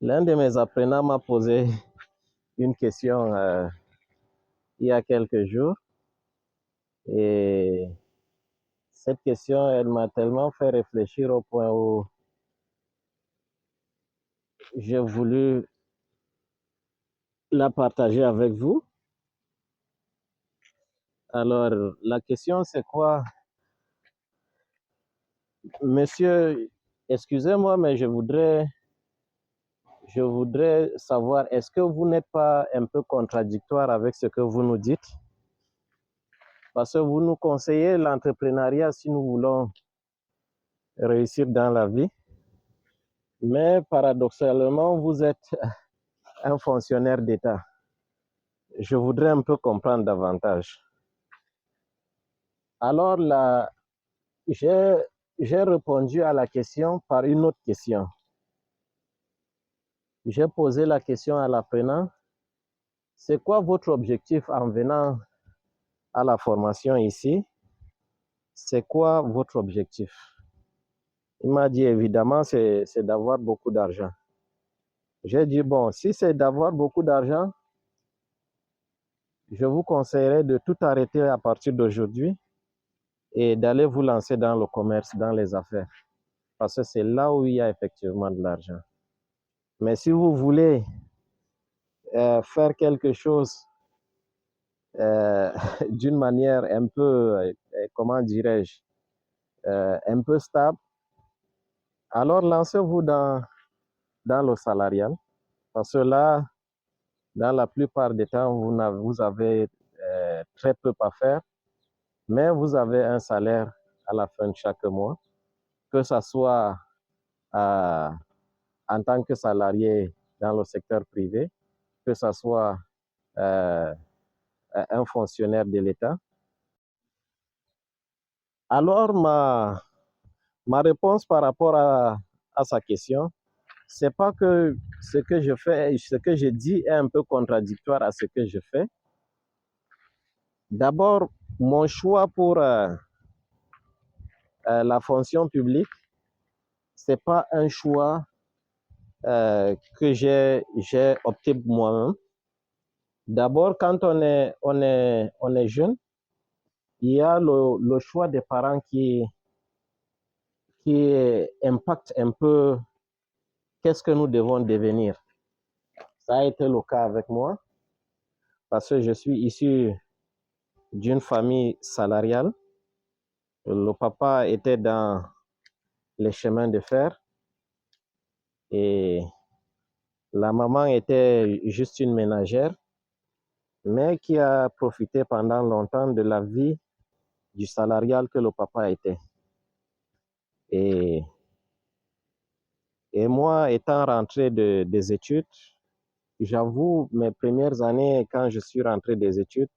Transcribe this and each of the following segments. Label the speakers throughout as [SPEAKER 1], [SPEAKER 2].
[SPEAKER 1] L'un de mes apprenants m'a posé une question il y a quelques jours et cette question, elle m'a tellement fait réfléchir au point où j'ai voulu la partager avec vous. Alors, la question c'est quoi? Monsieur, excusez-moi, mais je voudrais savoir, est-ce que vous n'êtes pas un peu contradictoire avec ce que vous nous dites? Parce que vous nous conseillez l'entrepreneuriat si nous voulons réussir dans la vie, mais paradoxalement, vous êtes un fonctionnaire d'État. Je voudrais un peu comprendre davantage. Alors là, j'ai répondu à la question par une autre question. J'ai posé la question à l'apprenant, c'est quoi votre objectif en venant à la formation ici? C'est quoi votre objectif? Il m'a dit évidemment, c'est d'avoir beaucoup d'argent. J'ai dit, bon, si c'est d'avoir beaucoup d'argent, je vous conseillerais de tout arrêter à partir d'aujourd'hui et d'aller vous lancer dans le commerce, dans les affaires. Parce que c'est là où il y a effectivement de l'argent. Mais si vous voulez faire quelque chose d'une manière un peu, comment dirais-je, un peu stable, alors lancez-vous dans le salarial. Parce que là, dans la plupart des temps, vous avez très peu à faire, mais vous avez un salaire à la fin de chaque mois, que ce soit en tant que salarié dans le secteur privé, que ce soit un fonctionnaire de l'État. Alors, ma réponse par rapport à sa question, c'est pas que ce que je fais, ce que je dis est un peu contradictoire à ce que je fais. D'abord, mon choix pour la fonction publique, c'est pas un choix que j'ai opté moi-même. D'abord, quand on est jeune, il y a le choix des parents qui impacte un peu qu'est-ce que nous devons devenir. Ça a été le cas avec moi parce que je suis issu d'une famille salariale. Le papa était dans les chemins de fer et la maman était juste une ménagère, mais qui a profité pendant longtemps de la vie du salarial que le papa était. Et moi, étant rentré des études, j'avoue, mes premières années, quand je suis rentré des études,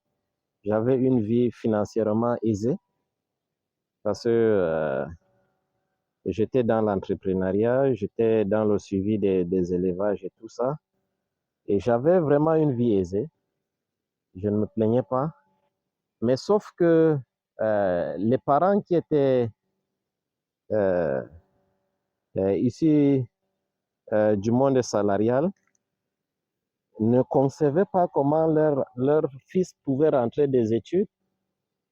[SPEAKER 1] j'avais une vie financièrement aisée parce que j'étais dans l'entrepreneuriat, j'étais dans le suivi des élevages et tout ça. Et j'avais vraiment une vie aisée. Je ne me plaignais pas. Mais sauf que les parents qui étaient euh, issus du monde salarial ne concevaient pas comment leur fils pouvait rentrer des études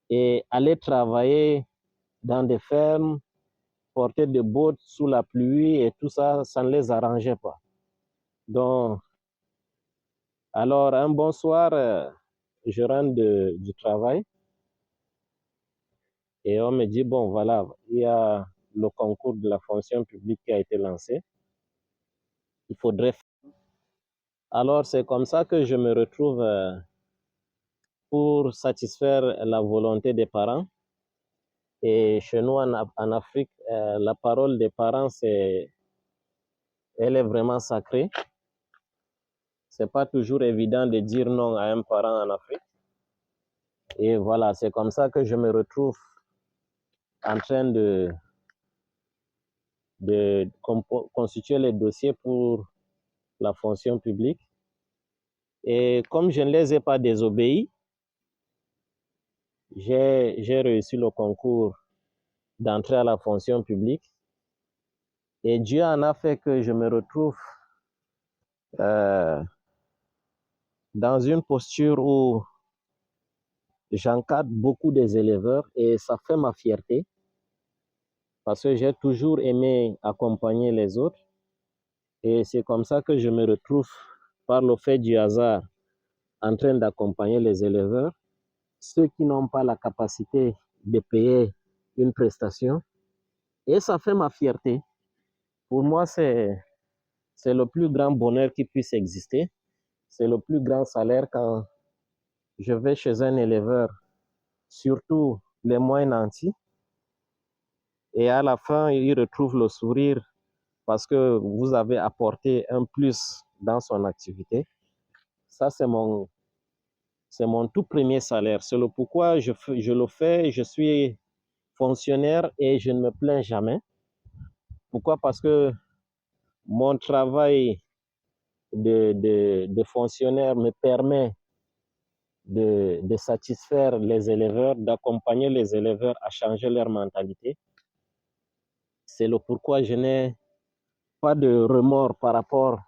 [SPEAKER 1] et aller travailler dans des fermes, porter des bottes sous la pluie et tout ça, ça ne les arrangeait pas. Donc, alors un bon soir, je rentre du travail et on me dit, bon voilà, il y a le concours de la fonction publique qui a été lancé. Il faudrait... Alors c'est comme ça que je me retrouve pour satisfaire la volonté des parents. Et chez nous en Afrique, la parole des parents, elle est vraiment sacrée. C'est pas toujours évident de dire non à un parent en Afrique. Et voilà, c'est comme ça que je me retrouve en train de constituer les dossiers pour la fonction publique. Et comme je ne les ai pas désobéis, j'ai réussi le concours d'entrée à la fonction publique. Et Dieu en a fait que je me retrouve euh, dans une posture où j'encadre beaucoup des éleveurs et ça fait ma fierté parce que j'ai toujours aimé accompagner les autres et c'est comme ça que je me retrouve par le fait du hasard en train d'accompagner les éleveurs, ceux qui n'ont pas la capacité de payer une prestation et ça fait ma fierté. Pour moi, c'est le plus grand bonheur qui puisse exister. C'est le plus grand salaire quand je vais chez un éleveur, surtout les moins nantis, et à la fin, il retrouve le sourire parce que vous avez apporté un plus dans son activité. Ça, c'est mon tout premier salaire. C'est le pourquoi je le fais. Je suis fonctionnaire et je ne me plains jamais. Pourquoi? Parce que mon travail de fonctionnaire me permet de satisfaire les éleveurs, d'accompagner les éleveurs à changer leur mentalité. C'est le pourquoi je n'ai pas de remords par rapport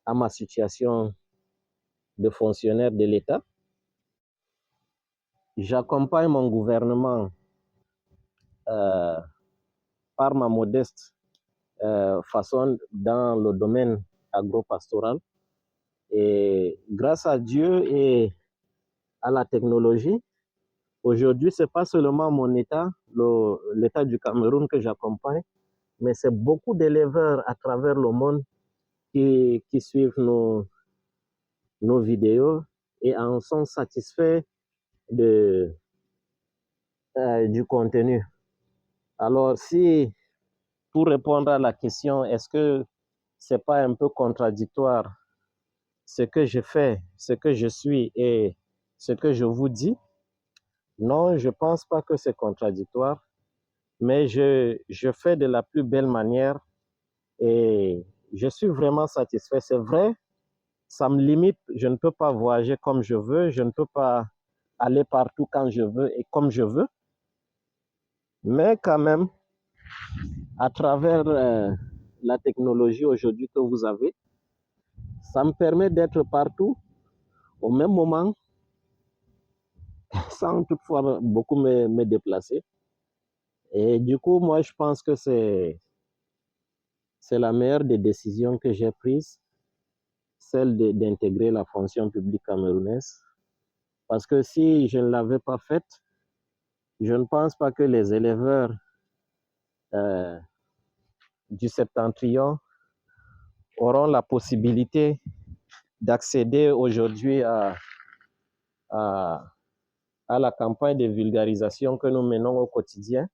[SPEAKER 1] à ma situation de fonctionnaire de l'État. J'accompagne mon gouvernement euh, par ma modeste façon dans le domaine agro-pastoral. Et grâce à Dieu et à la technologie, aujourd'hui, ce n'est pas seulement mon État, l'État du Cameroun que j'accompagne, mais c'est beaucoup d'éleveurs à travers le monde qui suivent nos vidéos et en sont satisfaits du contenu. Alors, si pour répondre à la question, est-ce que c'est pas un peu contradictoire ce que je fais, ce que je suis et ce que je vous dis? Non, je pense pas que c'est contradictoire, mais je fais de la plus belle manière et je suis vraiment satisfait. C'est vrai, ça me limite, je ne peux pas voyager comme je veux, je ne peux pas aller partout quand je veux et comme je veux, mais quand même, à travers la technologie aujourd'hui que vous avez, ça me permet d'être partout au même moment sans toutefois beaucoup me déplacer. Et du coup, moi, je pense que c'est la meilleure des décisions que j'ai prises, celle d'intégrer la fonction publique camerounaise. Parce que si je ne l'avais pas faite, je ne pense pas que les éleveurs euh, du septentrion auront la possibilité d'accéder aujourd'hui à, à la campagne de vulgarisation que nous menons au quotidien.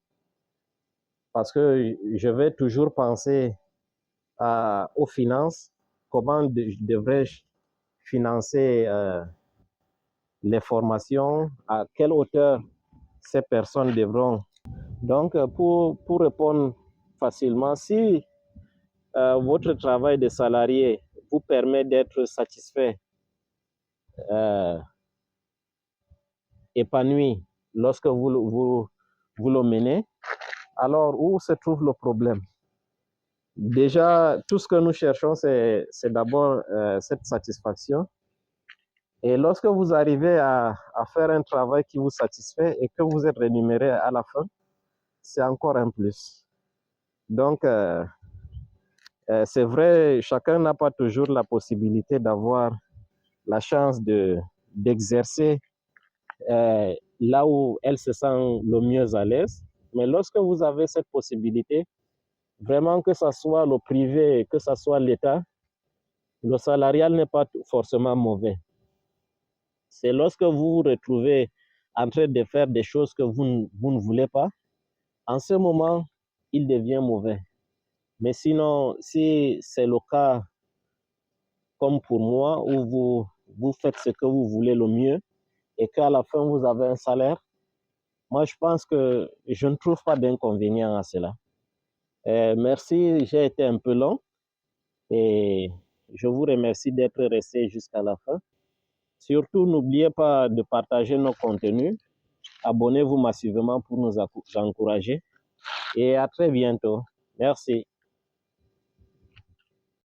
[SPEAKER 1] Parce que je vais toujours penser aux finances, comment devrais-je financer les formations, à quelle hauteur ces personnes devront. Donc, pour répondre facilement, si votre travail de salarié vous permet d'être satisfait, euh, épanoui lorsque vous le menez, alors où se trouve le problème? Déjà, tout ce que nous cherchons, c'est d'abord cette satisfaction. Et lorsque vous arrivez à faire un travail qui vous satisfait et que vous êtes rémunéré à la fin, c'est encore un plus. Donc, c'est vrai, chacun n'a pas toujours la possibilité d'avoir la chance d'exercer là où elle se sent le mieux à l'aise. Mais lorsque vous avez cette possibilité, vraiment que ce soit le privé, que ce soit l'État, le salarial n'est pas forcément mauvais. C'est lorsque vous vous retrouvez en train de faire des choses que vous ne voulez pas, en ce moment, il devient mauvais. Mais sinon, si c'est le cas comme pour moi, où vous faites ce que vous voulez le mieux et qu'à la fin, vous avez un salaire, moi, je pense que je ne trouve pas d'inconvénient à cela. Merci, j'ai été un peu long et je vous remercie d'être resté jusqu'à la fin. Surtout, n'oubliez pas de partager nos contenus. Abonnez-vous massivement pour nous encourager et à très bientôt. Merci.